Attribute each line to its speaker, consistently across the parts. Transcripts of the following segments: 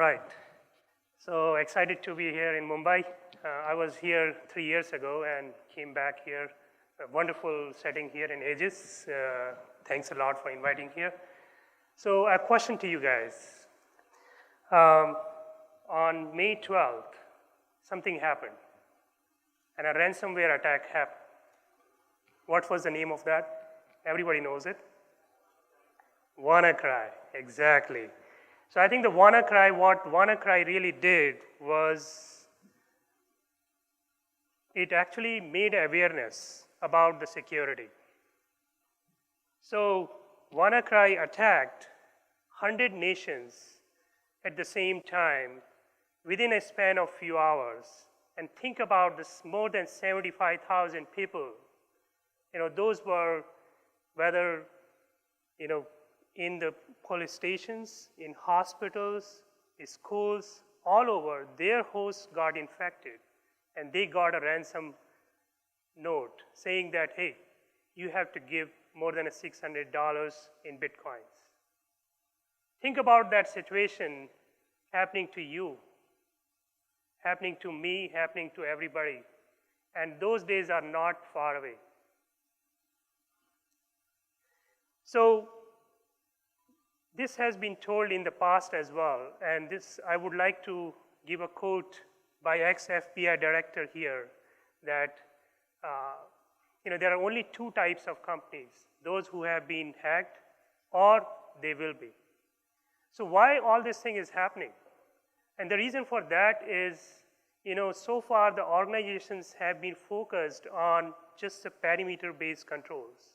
Speaker 1: right. So excited to be here in Mumbai. I was here 3 years ago and came back here. A wonderful setting here in Aegis. Thanks a lot for inviting here. So a question to you guys. On May 12th, something happened, and a ransomware attack happened. What was the name of that? Everybody knows it. Wannacry, exactly. So I think what Wannacry really did was it actually made awareness about the security. So Wannacry attacked 100 nations at the same time within a span of few hours. And think about this, more than 75,000 people. Those were whether, in the police stations, in hospitals, in schools, all over, their hosts got infected. And they got a ransom note saying that, hey, you have to give more than $600 in Bitcoins. Think about that situation happening to you, happening to me, happening to everybody. And those days are not far away. So this has been told in the past as well, and I would like to give a quote by ex-FBI director here that there are only two types of companies, those who have been hacked or they will be. So why all this thing is happening? And the reason for that is, so far the organizations have been focused on just the perimeter-based controls.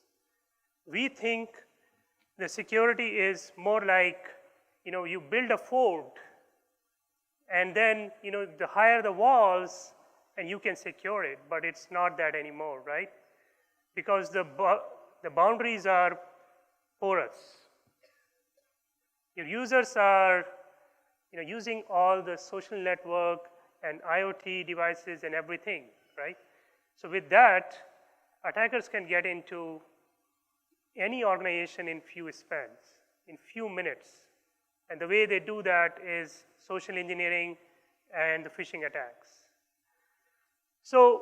Speaker 1: We think the security is more like, you build a fort and then, the higher the walls and you can secure it, but it's not that anymore, right? Because the boundaries are porous. Your users are using all the social network and IoT devices and everything, right? So with that, attackers can get into any organization in few spans, in few minutes. And the way they do that is social engineering and the phishing attacks. So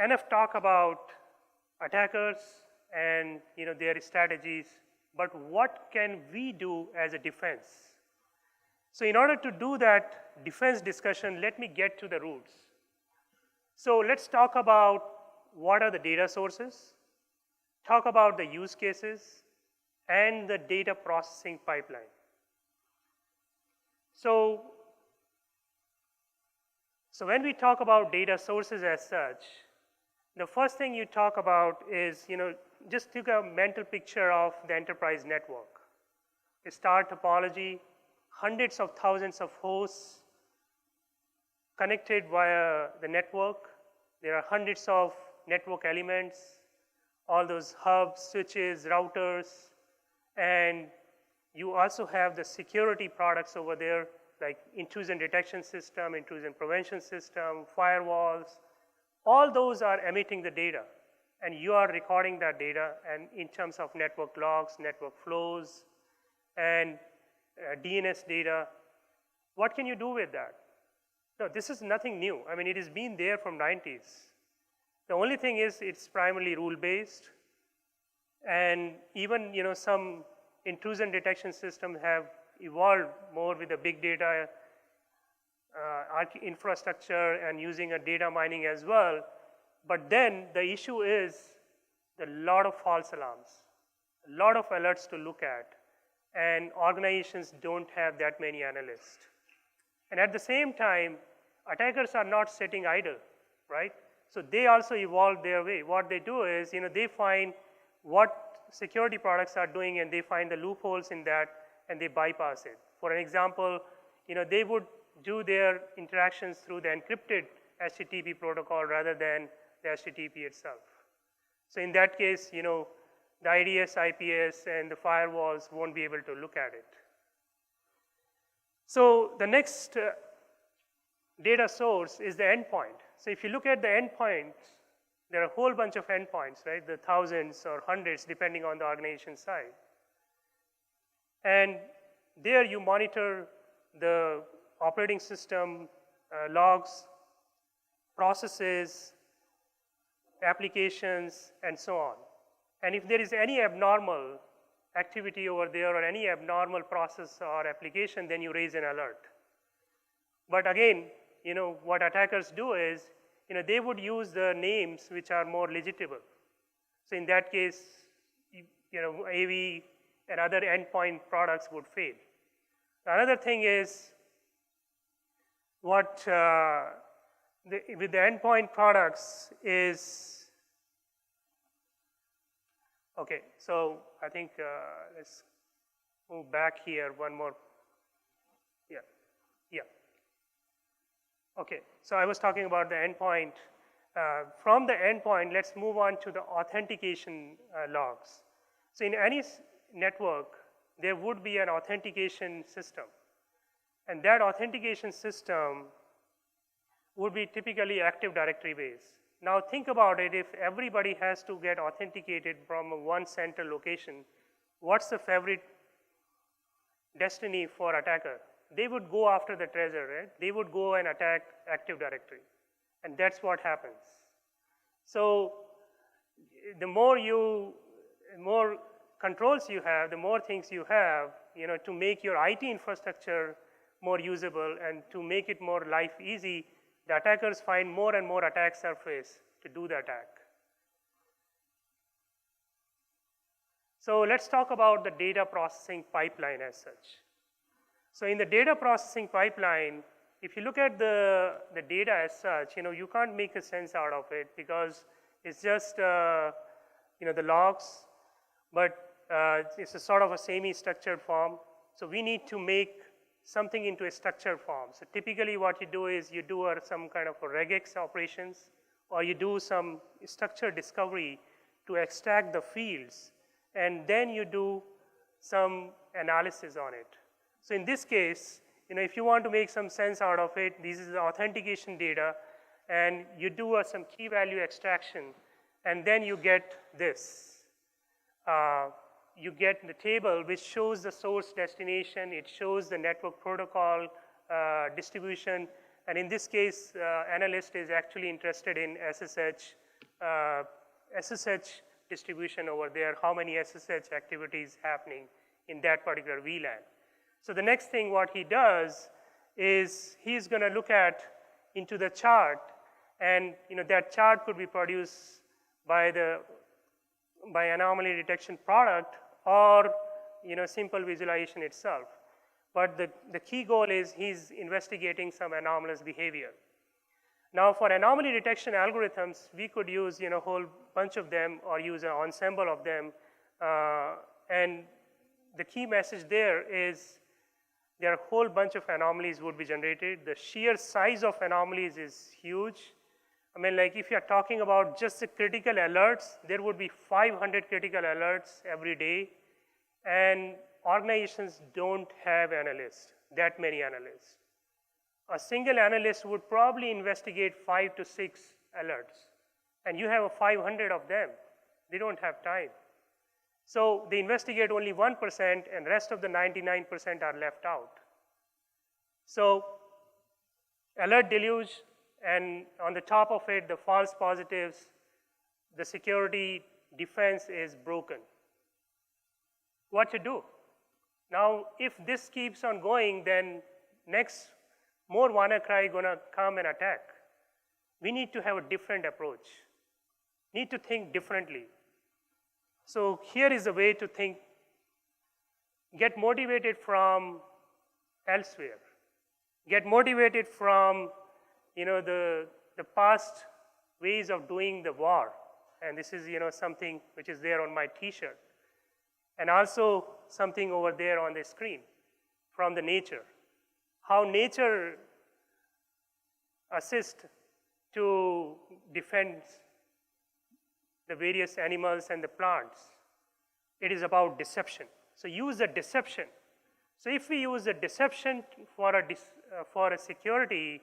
Speaker 1: enough talk about attackers and their strategies, but what can we do as a defense? So in order to do that defense discussion, let me get to the roots. So let's talk about what are the data sources, talk about the use cases, and the data processing pipeline. So when we talk about data sources as such, the first thing you talk about is, just take a mental picture of the enterprise network. A star topology, hundreds of thousands of hosts connected via the network. There are hundreds of network elements, all those hubs, switches, routers, and you also have the security products over there, like intrusion detection system, intrusion prevention system, firewalls. All those are emitting the data, and you are recording that data, and in terms of network logs, network flows, and DNS data. What can you do with that? No, this is nothing new. I mean, it has been there from 90s. The only thing is it's primarily rule-based, and even some intrusion detection systems have evolved more with the big data infrastructure and using a data mining as well. But then the issue is a lot of false alarms, a lot of alerts to look at, and organizations don't have that many analysts. And at the same time, attackers are not sitting idle, right? So they also evolve their way. What they do is, they find what security products are doing, and they find the loopholes in that, and they bypass it. For an example, they would do their interactions through the encrypted HTTP protocol rather than the HTTP itself. So in that case, the IDS, IPS, and the firewalls won't be able to look at it. So the next data source is the endpoint. So if you look at the endpoints, there are a whole bunch of endpoints, right? The thousands or hundreds, depending on the organization size. And there you monitor the operating system, logs, processes, applications, and so on. And if there is any abnormal activity over there or any abnormal process or application, then you raise an alert. But again, what attackers do is, they would use the names which are more legitimate. So in that case, AV and other endpoint products would fail. Another thing is what with the endpoint products is, okay, so I think let's move back here one more. Yeah. Okay, so I was talking about the endpoint. From the endpoint, let's move on to the authentication logs. So in any network, there would be an authentication system. And that authentication system would be typically Active Directory based. Now think about it, if everybody has to get authenticated from one central location, what's the favorite destiny for attacker? They would go after the treasure, right? They would go and attack Active Directory. And that's what happens. So the more controls you have, the more things you have, to make your IT infrastructure more usable and to make it more life easy, the attackers find more and more attack surface to do the attack. So let's talk about the data processing pipeline as such. So in the data processing pipeline, if you look at the data as such, you can't make a sense out of it because it's just the logs, but it's a sort of a semi-structured form. So we need to make something into a structured form. So typically what you do is you do some kind of a regex operations, or you do some structured discovery to extract the fields, and then you do some analysis on it. So in this case, if you want to make some sense out of it, this is the authentication data, and you do some key value extraction, and then you get this. You get the table which shows the source destination, it shows the network protocol distribution, and in this case, analyst is actually interested in SSH distribution over there, how many SSH activities happening in that particular VLAN. So the next thing what he does is he's going to look at into the chart, and that chart could be produced by anomaly detection product or simple visualization itself. But the key goal is he's investigating some anomalous behavior. Now for anomaly detection algorithms, we could use a whole bunch of them or use an ensemble of them. And the key message there is there are a whole bunch of anomalies would be generated. The sheer size of anomalies is huge. I mean, like if you're talking about just the critical alerts, there would be 500 critical alerts every day. And organizations don't have analysts, that many analysts. A single analyst would probably investigate 5 to 6 alerts. And you have 500 of them. They don't have time. So they investigate only 1%, and rest of the 99% are left out. So alert deluge, and on the top of it, the false positives, the security defense is broken. What to do? Now, if this keeps on going, then next, more Wannacry gonna come and attack. We need to have a different approach. Need to think differently. So here is a way to think, get motivated from elsewhere. Get motivated from the past ways of doing the war. And this is something which is there on my t-shirt. And also something over there on the screen from the nature. How nature assists to defend the various animals and the plants. It is about deception. So use the deception. So if we use the deception for a security,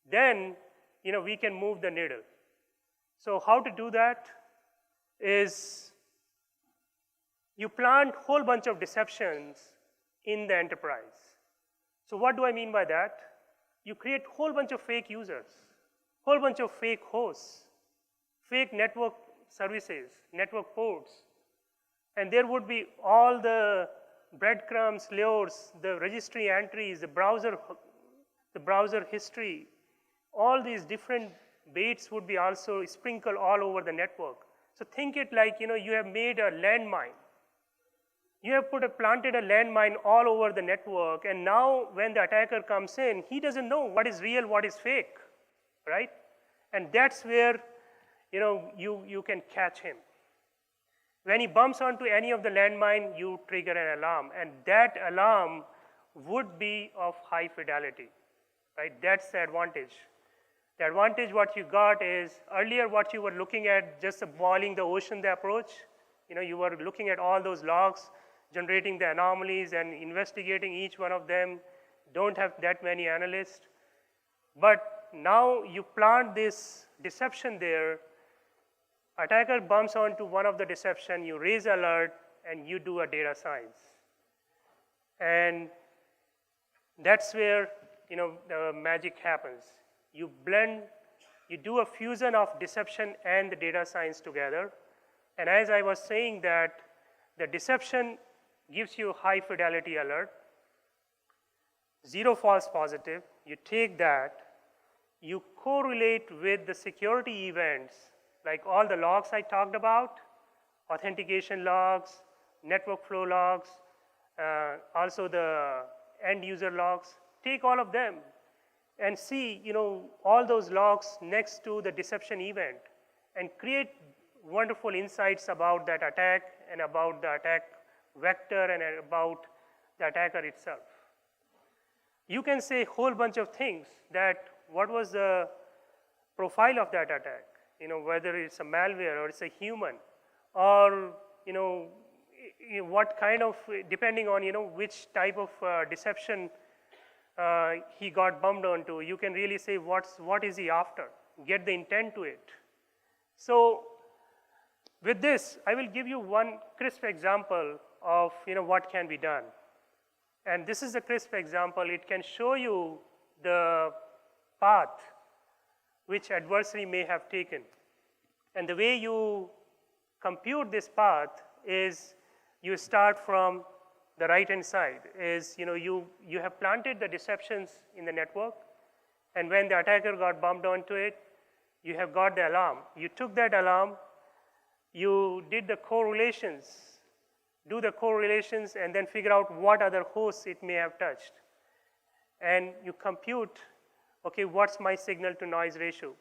Speaker 1: then we can move the needle. So how to do that is you plant a whole bunch of deceptions in the enterprise. So what do I mean by that? You create a whole bunch of fake users, whole bunch of fake hosts, fake network services, network ports, and there would be all the breadcrumbs, layers, the registry entries, the browser history, all these different baits would be also sprinkled all over the network. So think it like, you have made a landmine. You have planted a landmine all over the network, and now when the attacker comes in, he doesn't know what is real, what is fake, right? And that's where, you can catch him. When he bumps onto any of the landmine, you trigger an alarm, and that alarm would be of high fidelity, right? That's the advantage. The advantage what you got is, earlier what you were looking at, just boiling the ocean, the approach, you were looking at all those logs, generating the anomalies and investigating each one of them, don't have that many analysts. But now you plant this deception there, attacker bumps onto one of the deception, you raise alert, and you do a data science. And that's where the magic happens. You blend, you do a fusion of deception and the data science together. And as I was saying that the deception gives you high fidelity alert, 0 false positive, you take that, you correlate with the security events, like all the logs I talked about, authentication logs, network flow logs, also the end user logs, take all of them and see, all those logs next to the deception event and create wonderful insights about that attack and about the attack vector and about the attacker itself. You can say a whole bunch of things that what was the profile of that attack, whether it's a malware or it's a human, or what kind of, depending on which type of deception he got bumped onto, you can really say what is he after, get the intent to it. So with this, I will give you one crisp example of what can be done. And this is a crisp example. It can show you the path which adversary may have taken. And the way you compute this path is you start from the right-hand side, is you have planted the deceptions in the network, and when the attacker got bumped onto it, you have got the alarm. You took that alarm, you did the correlations, do the correlations, and then figure out what other hosts it may have touched. And you compute, okay, what's my signal to noise ratio?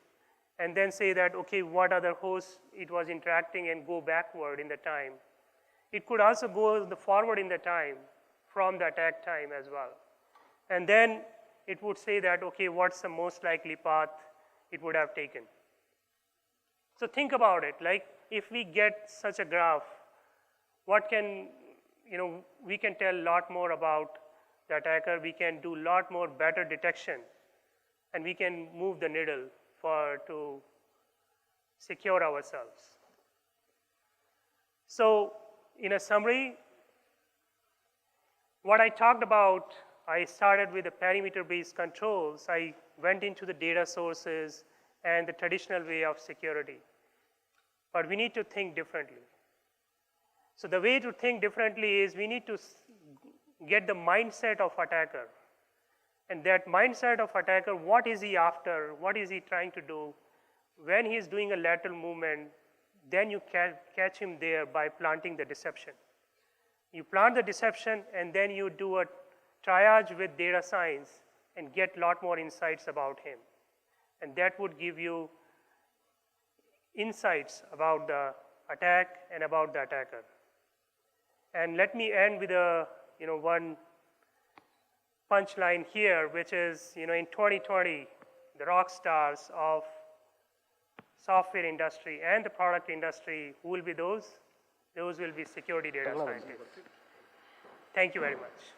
Speaker 1: And then say that, okay, what other hosts it was interacting, and go backward in the time. It could also go forward in the time from the attack time as well. And then it would say that, okay, what's the most likely path it would have taken? So think about it, like if we get such a graph, what can, we can tell a lot more about the attacker, we can do a lot more better detection, and we can move the needle to secure ourselves. So in a summary, what I talked about, I started with the perimeter-based controls. I went into the data sources and the traditional way of security. But we need to think differently. So the way to think differently is we need to get the mindset of attacker. And that mindset of attacker, what is he after? What is he trying to do? When he's doing a lateral movement, then you can catch him there by planting the deception. You plant the deception, and then you do a triage with data science and get a lot more insights about him. And that would give you insights about the attack and about the attacker. And let me end with a one punchline here, which is in 2020, the rock stars of software industry and the product industry, who will be those? Those will be security data scientists. Thank you very much.